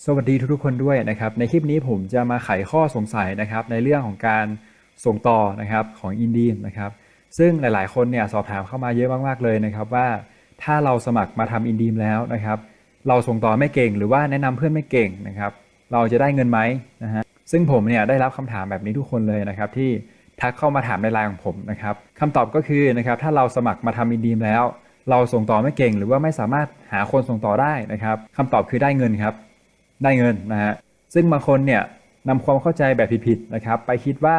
สวัสดีทุกๆคนด้วยนะครับในคลิปนี้ผมจะมาไขข้อสงสัยนะครับในเรื่องของการส่งต่อนะครับของอินดีมนะครับซึ่งหลายๆคนเนี่ยสอบถามเข้ามาเยอะมากๆเลยนะครับว่าถ้าเราสมัครมาทำอินดีมแล้วนะครับเราส่งต่อไม่เก่งหรือว่าแนะนำเพื่อนไม่เก่งนะครับเราจะได้เงินไหมนะฮะซึ่งผมเนี่ยได้รับคำถามแบบนี้ทุกคนเลยนะครับที่ทักเข้ามาถามในไลน์ของผมนะครับคำตอบก็คือนะครับถ้าเราสมัครมาทำอินดีมแล้วเราส่งต่อไม่เก่งหรือว่าไม่สามารถหาคนส่งต่อได้นะครับคำตอบคือได้เงินครับ ได้เงินนะฮะซึ่งบางคนเนี่ยนำความเข้าใจแบบผิดๆนะครับไปคิดว่า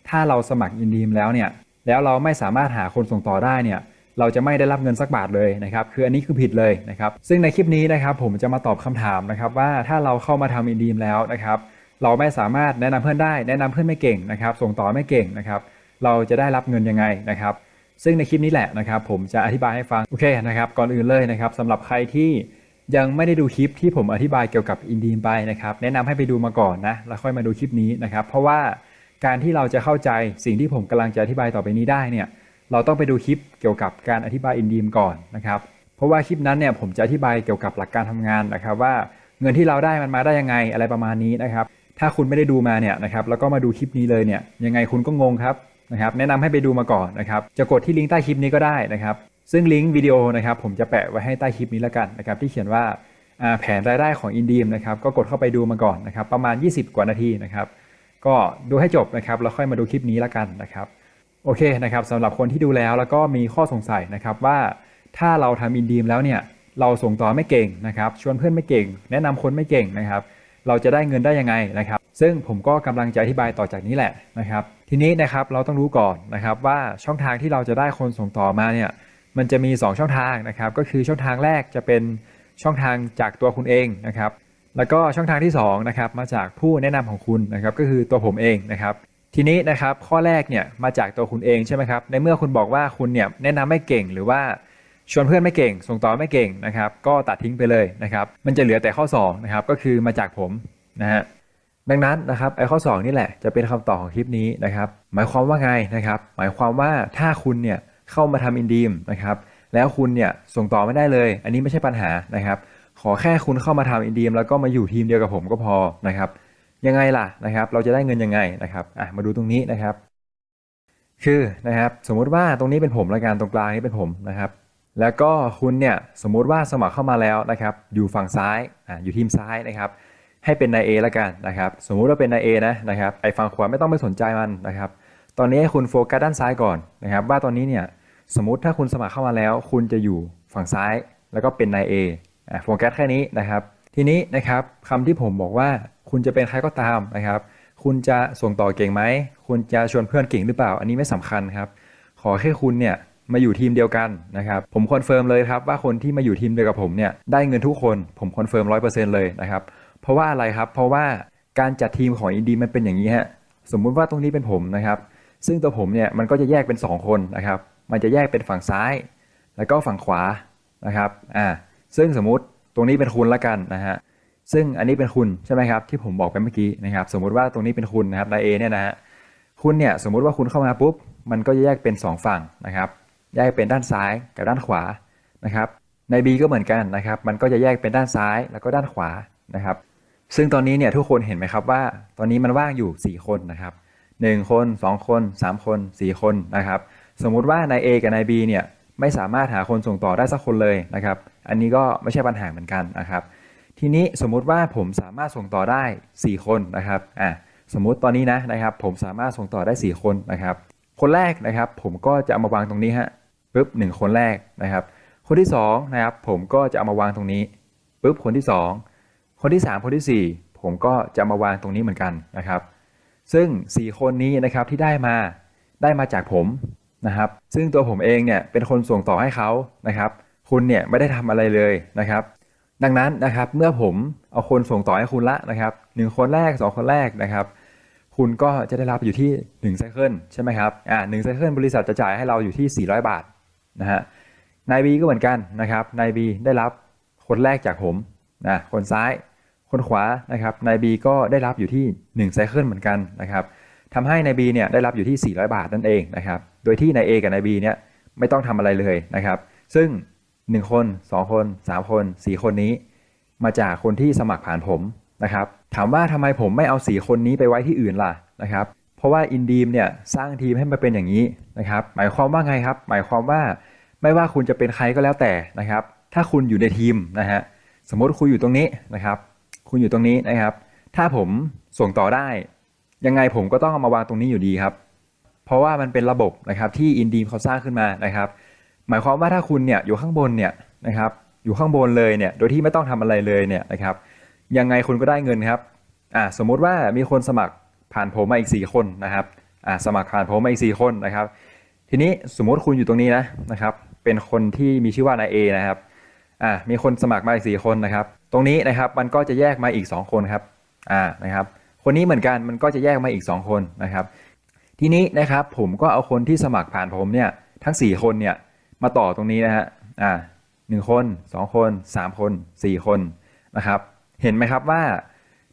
ถ้าเราสมัครอินดีมแล้วเนี่ยแล้วเราไม่สามารถหาคนส่งต่อได้เนี่ยเราจะไม่ได้รับเงินสักบาทเลยนะครับคืออันนี้คือผิดเลยนะครับซึ่งในคลิปนี้นะครับผมจะมาตอบคำถามนะครับว่าถ้าเราเข้ามาทำอินดีมแล้วนะครับเราไม่สามารถแนะนำเพื่อนได้แนะนำเพื่อนไม่เก่งนะครับส่งต่อไม่เก่งนะครับเราจะได้รับเงินยังไงนะครับซึ่งในคลิปนี้แหละนะครับผมจะอธิบายให้ฟังโอเคนะครับก่อนอื่นเลยนะครับสำหรับใครที่ยังไม่ได้ดูคลิปที่ผมอธิบายเกี่ยวกับอินดีมไปนะครับแนะนำให้ไปดูมาก่อนนะแล้วค่อยมาดูคลิปนี้นะครับเพราะว่าการที่เราจะเข้าใจสิ่งที่ผมกำลังจะอธิบายต่อไปนี้ได้เนี่ยเราต้องไปดูคลิปเกี่ยวกับการอธิบายอินดีมก่อนนะครับเพราะว่าคลิปนั้นเนี่ยผมจะอธิบายเกี่ยวกับหลักการทำงานนะครับว่าเงินที่เราได้มันมาได้ยังไงอะไรประมาณนี้นะครับถ้าคุณไม่ได้ดูมาเนี่ยนะครับแล้วก็มาดูคลิปนี้เลยเนี่ยยังไงคุณก็งงครับนะครับแนะนำให้ไปดูมาก่อนนะครับจะกดที่ลิงก์ใต้คลิปนี้ก็ได้นะครับซึ่งลิงก์วิดีโอนะครับผมจะแปะไว้ให้ใต้คลิปนี้แล้วกันนะครับที่เขียนว่าแผนรายได้ของอินดีมนะครับก็กดเข้าไปดูมาก่อนนะครับประมาณ20กว่านาทีนะครับก็ดูให้จบนะครับแล้วค่อยมาดูคลิปนี้แล้วกันนะครับโอเคนะครับสำหรับคนที่ดูแล้วก็มีข้อสงสัยนะครับว่าถ้าเราทำอินดีมแล้วเนี่ยเราส่งต่อไม่เก่งนะครับชวนเพื่อนไม่เก่งแนะนำคนไม่เก่งนะครับเราจะได้เงินได้ยังไงนะครับซึ่งผมก็กำลังจะอธิบายต่อจากนี้แหละนะครับทีนี้นะครับเราต้องรู้ก่อนนะครับว่าช่องทางที่เราจะได้คนส่งต่อมาเนี่ยมันจะมี2ช่องทางนะครับก็คือช่องทางแรกจะเป็นช่องทางจากตัวคุณเองนะครับแล้วก็ช่องทางที่2นะครับมาจากผู้แนะนำของคุณนะครับก็คือตัวผมเองนะครับทีนี้นะครับข้อแรกเนี่ยมาจากตัวคุณเองใช่ไหมครับในเมื่อคุณบอกว่าคุณเนี่ยแนะนำไม่เก่งหรือว่าชวนเพื่อนไม่เก่งส่งต่อไม่เก่งนะครับก็ตัดทิ้งไปเลยนะครับมันจะเหลือแต่ข้อ2นะครับก็คือมาจากผมนะฮะดังนั้นนะครับไอ้ข้อ2นี่แหละจะเป็นคำตอบของคลิปนี้นะครับหมายความว่าไงนะครับหมายความว่าถ้าคุณเนี่ยเข้ามาทำอินดีมนะครับแล้วคุณเนี่ยส่งต่อไม่ได้เลยอันนี้ไม่ใช่ปัญหานะครับขอแค่คุณเข้ามาทำอินดีมแล้วก็มาอยู่ทีมเดียวกับผมก็พอนะครับยังไงล่ะนะครับเราจะได้เงินยังไงนะครับมาดูตรงนี้นะครับคือนะครับสมมุติว่าตรงนี้เป็นผมและกันตรงกลางนี้เป็นผมนะครับแล้วก็คุณเนี่ยสมมุติว่าสมัครเข้ามาแล้วนะครับอยู่ฝั่งซ้ายอยู่ทีมซ้ายนะครับให้เป็นนาย A แล้วกันนะครับสมมุติว่าเป็นนาย A นะครับไอ้ฝั่งขวาไม่ต้องไปสนใจมันนะครับตอนนี้ให้คุณโฟกัสด้านซ้ายก่อนนะครับว่าตอนนี้เนี่ยสมมุติถ้าคุณสมัครเข้ามาแล้วคุณจะอยู่ฝั่งซ้ายแล้วก็เป็นนาย A โฟกัสแค่นี้นะครับทีนี้นะครับคำที่ผมบอกว่าคุณจะเป็นใครก็ตามนะครับคุณจะส่งต่อเก่งไหมคุณจะชวนเพื่อนเก่งหรือเปล่าอันนี้ไม่สำคัญครับขอแค่คุณเนี่ยมาอยู่ทีมเดียวกันนะครับผมคอนเฟิร์มเลยครับว่าคนที่มาอยู่ทีมเดียวกับผมเนี่ยได้เงินทุกคนผมคอนเฟิร์ม100%เลยนะครับเพราะว่าอะไรครับเพราะว่าการจัดทีมของอินดีมันเป็นอย่างนี้ฮะสมมุติว่าตรงนี้เป็นผมนะครับซึ่งตัวผมเนี่ยมันก็จะแยกเป็น2คนนะครับมันจะแยกเป็นฝั่งซ้ายแล้วก็ฝั่งขวานะครับซึ่งสมมุติตรงนี้เป็นคุณละกันนะฮะซึ่งอันนี้เป็นคุณใช่ไหมครับที่ผมบอกไปเมื่อกี้นะครับสมมุติว่าตรงนี้เป็นคุณนะครับนายเอเนี่ยนะฮะคุณเนี่ยสมมุติว่าคุณเข้ามาปุ๊บมันก็จะแยกเป็น2ฝั่งนะครับแยกเป็นด้านซ้ายกับด้านขวานะครับใน B ก็เหมือนกันนะครับมันก็จะแยกเป็นด้านซ้ายแล้วก็ด้านขวานะครับซึ่งตอนนี้เนี่ยทุกคนเห็นไหมครับว่าตอนนี้มันว่างอยู่4คนนะครับ1คน2คน3คน4คนนะครับสมมุติว่านาย A กับนาย B เนี่ยไม่สามารถหาคนส่งต่อได้สักคนเลยนะครับอันนี้ก็ไม่ใช่ปัญหาเหมือนกันนะครับทีนี้สมมุติว่าผมสามารถส่งต่อได้4คนนะครับสมมุติตอนนี้นะครับผมสามารถส่งต่อได้4คนนะครับคนแรกนะครับผมก็จะเอามาวางตรงนี้ฮะปึ๊บ1คนแรกนะครับคนที่2นะครับผมก็จะเอามาวางตรงนี้ปึ๊บคนที่2คนที่3คนที่4ผมก็จะมาวางตรงนี้เหมือนกันนะครับซึ่ง4คนนี้นะครับที่ได้มาจากผมนะครับซึ่งตัวผมเองเนี่ยเป็นคนส่งต่อให้เขานะครับคุณเนี่ยไม่ได้ทำอะไรเลยนะครับดังนั้นนะครับเมื่อผมเอาคนส่งต่อให้คุณละนะครับ1คนแรก2คนแรกนะครับคุณก็จะได้รับอยู่ที่1ไซเคิลใช่ไหมครับ1ไซเคิลบริษัทจะจ่ายให้เราอยู่ที่400บาทนะฮะนาย B ก็เหมือนกันนะครับนาย B ได้รับคนแรกจากผมคนซ้ายคนขวานะครับนาย B ก็ได้รับอยู่ที่1ไซเคิลเหมือนกันนะครับทำให้นาย B เนี่ยได้รับอยู่ที่400บาทนั่นเองนะครับโดยที่นาย A กับนาย B เนี่ยไม่ต้องทำอะไรเลยนะครับซึ่ง1คน2คน3คน4คนนี้มาจากคนที่สมัครผ่านผม นะครับถามว่าทำไมผมไม่เอา4คนนี้ไปไว้ที่อื่นล่ะนะครับเพราะว่าอินดีมเนี่ยสร้างทีมให้มาเป็นอย่างนี้นะครับหมายความว่าไงครับหมายความว่าไม่ว่าคุณจะเป็นใครก็แล้วแต่นะครับถ้าคุณอยู่ในทีมนะฮะสมมติคุณอยู่ตรงนี้นะครับคุณอยู่ตรงนี้นะครับถ้าผมส่งต่อได้ยังไงผมก็ต้องเอามาวางตรงนี้อยู่ดีครับเพราะว่ามันเป็นระบบนะครับที่อินดีมเขาสร้างขึ้นมานะครับหมายความว่าถ้าคุณเนี่ยอยู่ข้างบนเนี่ยนะครับอยู่ข้างบนเลยเนี่ยโดยที่ไม่ต้องทำอะไรเลยเนี่ยนะครับยังไงคุณก็ได้เงินครับสมมุติว่ามีคนสมัครผ่านผมมาอีก4คนนะครับสมัครผ่านผมมาอีก4คนนะครับทีนี้สมมติคุณอยู่ตรงนี้นะครับเป็นคนที่มีชื่อว่านาย A นะครับมีคนสมัครมาอีก4คนนะครับตรงนี้นะครับมันก็จะแยกมาอีก2คนครับนะครับคนนี้เหมือนกันมันก็จะแยกมาอีก2คนนะครับทีนี้นะครับผมก็เอาคนที่สมัครผ่านผมเนี่ยทั้ง4คนเนี่ยมาต่อตรงนี้นะฮะ1คน2คน3คน4คนนะครับเห็นไหมครับว่า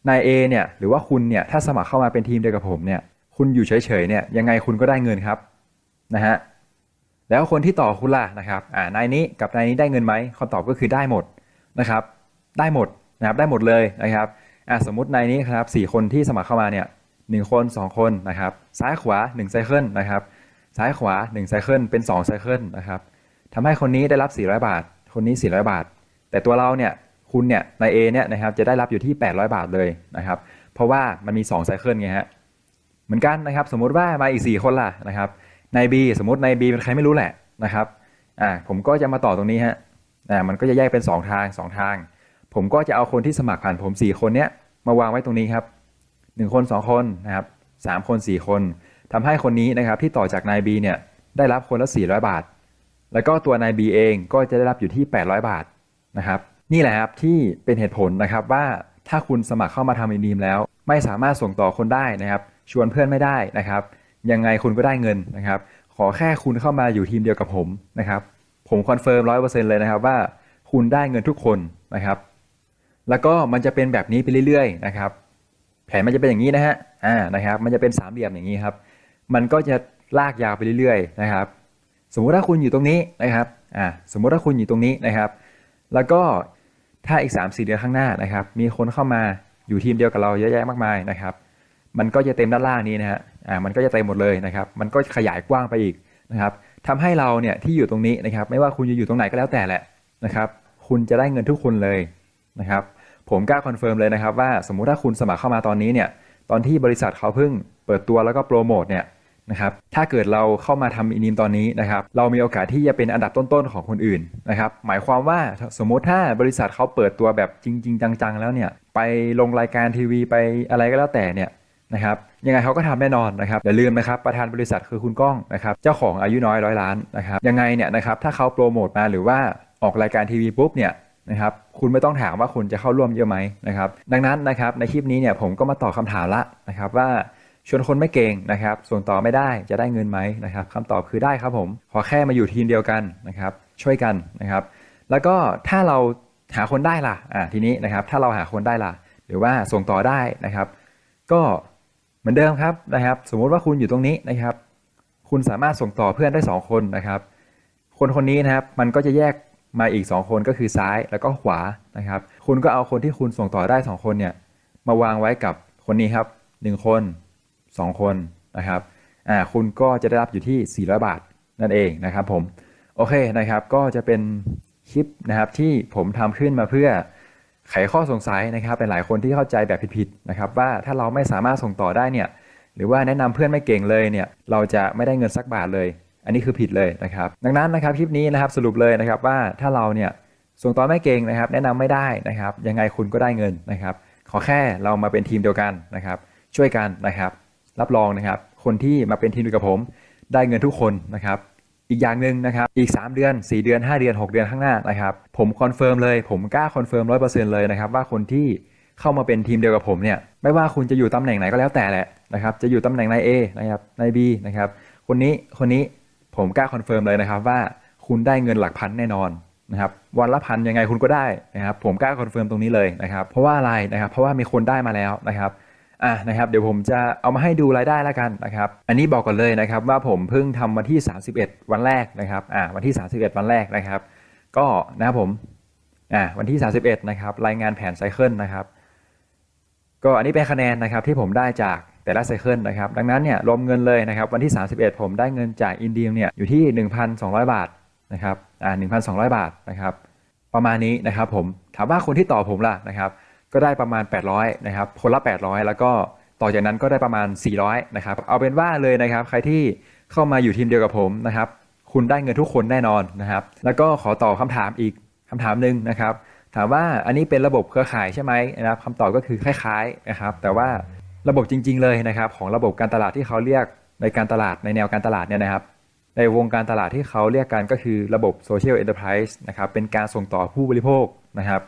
นาย A เนี่ยหรือว่าคุณเนี่ยถ้าสมัครเข้ามาเป็นทีมเดียวกับผมเนี่ยคุณอยู่เฉยๆเนี่ยยังไงคุณก็ได้เงินครับนะฮะแล้วคนที่ต่อคุณล่ะนะครับนายนี้กับนายนี้ได้เงินไหมคำตอบก็คือได้หมดนะครับได้หมดนะครับได้หมดเลยนะครับสมมุตินายนี้ครับ4คนที่สมัครเข้ามาเนี่ย1คน2คนนะครับซ้ายขวา1ไซเคิลนะครับซ้ายขวา1ไซเคิลเป็น2ไซเคิลนะครับทำให้คนนี้ได้รับ400 บาทคนนี้400 บาทแต่ตัวเราเนี่ยคุณเนี่ยนาย A เนี่ยนะครับจะได้รับอยู่ที่800 บาทเลยนะครับเพราะว่ามันมี2ไซเคิลไงฮะเหมือนกันนะครับสมมุติว่ามาอีก4คนล่ะนะครับนาย B สมมตินาย B เป็นใครไม่รู้แหละนะครับผมก็จะมาต่อตรงนี้ฮะมันก็จะแยกเป็น2ทางผมก็จะเอาคนที่สมัครผ่านผม4คนเนี้ยมาวางไว้ตรงนี้ครับ1คน2คนนะครับ3คน4คนทำให้คนนี้นะครับที่ต่อจากนาย B เนี่ยได้รับคนละ400 บาทแล้วก็ตัวนาย B เองก็จะได้รับอยู่ที่800 บาทนะครับนี่แหละครับที่เป็นเหตุผลนะครับว่าถ้าคุณสมัครเข้ามาทำอินดีมแล้วไม่สามารถส่งต่อคนได้นะครับชวนเพื่อนไม่ได้นะครับยังไงคุณก็ได้เงินนะครับขอแค่คุณเข้ามาอยู่ทีมเดียวกับผมนะครับผมคอนเฟิร์ม100%เลยนะครับว่าคุณได้เงินทุกคนนะครับแล้วก็มันจะเป็นแบบนี้ไปเรื่อยๆนะครับแผนมันจะเป็นอย่างนี้นะฮะนะครับมันจะเป็น3 เหลี่ยมอย่างนี้ครับมันก็จะลากยาวไปเรื่อยๆนะครับสมมุติถ้าคุณอยู่ตรงนี้นะครับสมมุติถ้าคุณอยู่ตรงนี้นะครับแล้วก็ถ้าอีก 3-4 เดือนข้างหน้านะครับมีคนเข้ามาอยู่ทีมเดียวกับเราเยอะแยะมากมายนะครับมันก็จะเต็มด้านล่างนี้นะฮะมันก็จะเต็มหมดเลยนะครับมันก็ขยายกว้างไปอีกนะครับทำให้เราเนี่ยที่อยู่ตรงนี้นะครับไม่ว่าคุณจะอยู่ตรงไหนก็แล้วแต่แหละนะครับคุณจะได้เงินทุกคนเลยนะครับผมกล้าคอนเฟิร์มเลยนะครับว่าสมมุติถ้าคุณสมัครเข้ามาตอนนี้เนี่ยตอนที่บริษัทเขาเพิ่งเปิดตัวแล้วก็โปรโมทเนี่ยนะครับถ้าเกิดเราเข้ามาทำอินดีมตอนนี้นะครับเรามีโอกาสที่จะเป็นอันดับต้นๆของคนอื่นนะครับหมายความว่าสมมติถ้าบริษัทเขาเปิดตัวแบบจริงๆจังๆแล้วเนี่ยไปลงรายการทีวีไปอะไรก็แล้วแต่เนี่ยนะครับยังไงเขาก็ทำแน่นอนนะครับอย่าลืมนะครับประธานบริษัทคือคุณก้องนะครับเจ้าของอายุน้อย100 ล้านนะครับยังไงเนี่ยนะครับถ้าเขาโปรโมทมาหรือว่าออกรายการทีวีปุ๊บเนี่ยนะครับคุณไม่ต้องถามว่าคุณจะเข้าร่วมเยอะไหมนะครับดังนั้นนะครับในคลิปนี้เนี่ยผมก็มาตอบคำถามละนะครับว่าชวนคนไม่เก่งนะครับส่งต่อไม่ได้จะได้เงินไหมนะครับคำตอบคือได้ครับผมขอแค่มาอยู่ทีมเดียวกันนะครับช่วยกันนะครับแล้วก็ถ้าเราหาคนได้ล่ะทีนี้นะครับถ้าเราหาคนได้ล่ะหรือว่าส่งต่อได้นะครับก็เหมือนเดิมครับนะครับสมมุติว่าคุณอยู่ตรงนี้นะครับคุณสามารถส่งต่อเพื่อนได้2คนนะครับคนนี้นะครับมันก็จะแยกมาอีก2คนก็คือซ้ายแล้วก็ขวานะครับคุณก็เอาคนที่คุณส่งต่อได้2คนเนี่ยมาวางไว้กับคนนี้ครับ1คน2คนนะครับคุณก็จะได้รับอยู่ที่400 บาทนั่นเองนะครับผมโอเคนะครับก็จะเป็นคลิปนะครับที่ผมทำขึ้นมาเพื่อไขข้อสงสัยนะครับหลายๆคนที่เข้าใจแบบผิดๆนะครับว่าถ้าเราไม่สามารถส่งต่อได้เนี่ยหรือว่าแนะนำเพื่อนไม่เก่งเลยเนี่ยเราจะไม่ได้เงินสักบาทเลยอันนี้คือผิดเลยนะครับดังนั้นนะครับคลิปนี้นะครับสรุปเลยนะครับว่าถ้าเราเนี่ยส่งต่อไม่เก่งนะครับแนะนำไม่ได้นะครับยังไงคุณก็ได้เงินนะครับขอแค่เรามาเป็นทีมเดียวกันนะครับช่วยกันนะครับรับรองนะครับคนที่มาเป็นทีมเดียวกับผมได้เงินทุกคนนะครับอีกอย่างหนึ่งนะครับอีก3 เดือน4 เดือน5 เดือน6 เดือนข้างหน้านะครับผมคอนเฟิร์มเลยผมกล้าคอนเฟิร์ม100%เลยนะครับว่าคนที่เข้ามาเป็นทีมเดียวกับผมเนี่ยไม่ว่าคุณจะอยู่ตำแหน่งไหนก็แล้วแต่แหละนะครับจะอยู่ตำแหน่งนาย A นะครับนาย B นะครับคนนี้ผมกล้าคอนเฟิร์มเลยนะครับว่าคุณได้เงินหลักพันแน่นอนนะครับวันละพันยังไงคุณก็ได้นะครับผมกล้าคอนเฟิร์มตรงนี้เลยนะครับเพราะว่าอะไรนะครับเพราะว่ามีคนได้มาแล้วนะครับนะครับเดี๋ยวผมจะเอามาให้ดูรายได้แล้วกันนะครับอันนี้บอกก่อนเลยนะครับว่าผมเพิ่งทำวันที่31วันแรกนะครับวันที่31วันแรกนะครับก็นะครับผมวันที่31นะครับรายงานแผนไซเคิลนะครับ ก็อันนี้เป็นคะแนนนะครับที่ผมได้จากแต่ละไซเคิลนะครับดังนั้นเนี่ยรวมเงินเลยนะครับวันที่31ผมได้เงินจากอินเดียเนี่ยอยู่ที่1,200 บาทนะครับ1,200 บาทนะครับประมาณนี้นะครับผมถามว่าคนที่ต่อผมล่ะนะครับก็ได้ประมาณ800นะครับคนละ800แล้วก็ต่อจากนั้นก็ได้ประมาณ400นะครับเอาเป็นว่าเลยนะครับใครที่เข้ามาอยู่ทีมเดียวกับผมนะครับคุณได้เงินทุกคนแน่นอนนะครับแล้วก็ขอต่อคำถามอีกคำถามหนึ่งนะครับ ถามว่าอันนี้เป็นระบบเครือข่ายใช่ไหมนะครับคำตอบก็คือคล้ายๆนะครับแต่ว่าระบบจริงๆเลยนะครับของระบบการตลาดที่เขาเรียกในการตลาดในแนวการตลาดเนี่ยนะครับในวงการตลาดที่เขาเรียกกันก็คือระบบ Social Enterprise นะครับเป็นการส่งต่อผู้บริโภคนะครับ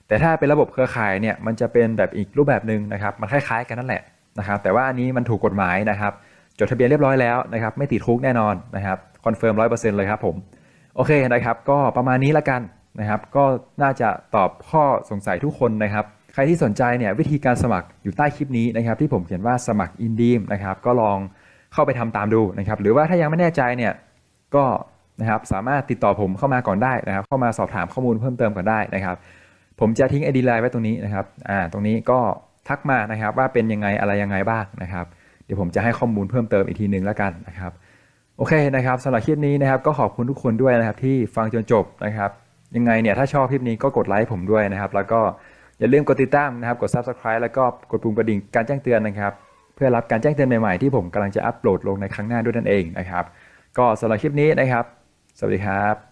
แต่ถ้าเป็นระบบเครือข่ายเนี่ยมันจะเป็นแบบอีกรูปแบบหนึ่งนะครับมันคล้ายๆกันนั่นแหละนะครับแต่ว่าอันนี้มันถูกกฎหมายนะครับจดทะเบียนเรียบร้อยแล้วนะครับไม่ติดคุกแน่นอนนะครับคอนเฟิร์ม100%เลยครับผมโอเคนะครับก็ประมาณนี้ละกัน นะครับก็น่าจะตอบข้อสงสัยทุกคนนะครับใครที่สนใจเนี่ยวิธีการสมัครอยู่ใต้คลิปนี้นะครับที่ผมเขียนว่าสมัครอินดีมนะครับก็ลองเข้าไปทำตามดูนะครับหรือว่าถ้ายังไม่แน่ใจเนี่ยก็นะครับสามารถติดต่อผมเข้ามาก่อนได้นะครับเข้ามาสอบถามข้อมูลเพิ่มเติมก่อนได้นะครับผมจะทิ้ง ID Line ไว้ตรงนี้นะครับตรงนี้ก็ทักมานะครับว่าเป็นยังไงอะไรยังไงบ้างนะครับเดี๋ยวผมจะให้ข้อมูลเพิ่มเติมอีกทีนึงแล้วกันนะครับโอเคนะครับสำหรับคลิปนี้นะครับก็ขอบคุณทุกคนด้วยนะครับที่ฟังจนจบนะครับยังไงเนี่ยถ้าชอบคลิปนี้ก็กดไลค์ผมด้วยนะครับแล้วก็อย่าลืมกดติดตามนะครับกด Subscribe แล้วก็กดปุ่มกระดิ่งการแจ้งเตือนนะครับเพื่อรับการแจ้งเตือนใหม่ๆที่ผมกำลังจะอัปโหลดลงในครั้งหน้าด้วยนั่นเองนะครับก็สำหรับคลิปนี้นะครับสวัสดีครับ